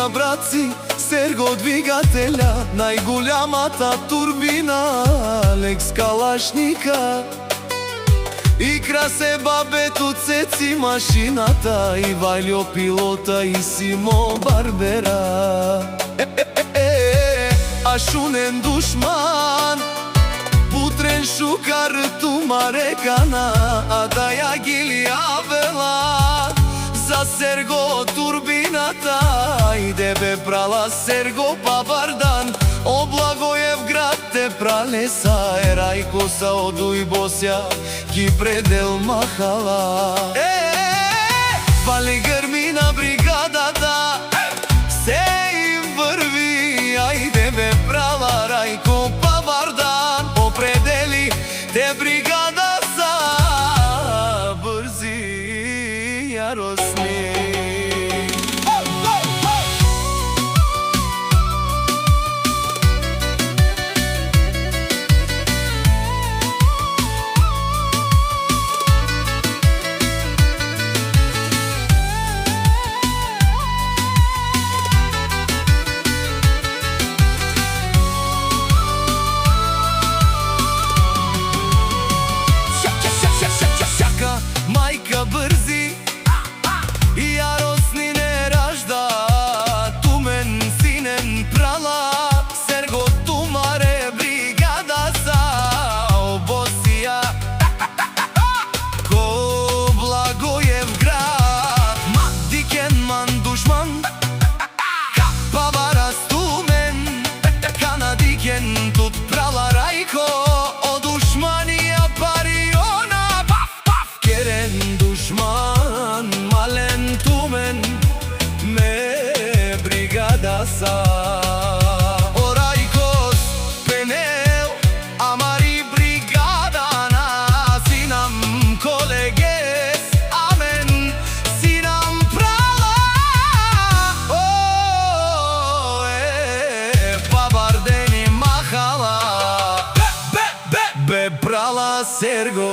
Майка, братци, Серго двигателя, најголямата турбина, Лекс Калашника. Икра се бабето, Цеци машината, и Вајлјо пилота, и Симо барбера. А Шунен душман, Путрен шукар, тумарекана, а да ја гили авела. За Серго турбината, иде бе прала Серго Павардан, о Благоевград те пралеса, Рајко са одуј Босја, ги предел махала. Вали грми на бригадата, се им врви, ајде бе прала Рајко Павардан, определи те бригада са брзи яростни. Майка брзи, яростни не ражда, тумен синен прала, Серго тумаре бригада са Босија, ко Благоевград, Дикен ман душман, Паварас тумен, Кана Дикен тут прала Рајко, о душманија париона, Керен душман, мален тумен, ме бригада са. О Рајкос пенел, амари бригада на синам колегес, амен синам прала. О, Павардени махала, бе прала Серго.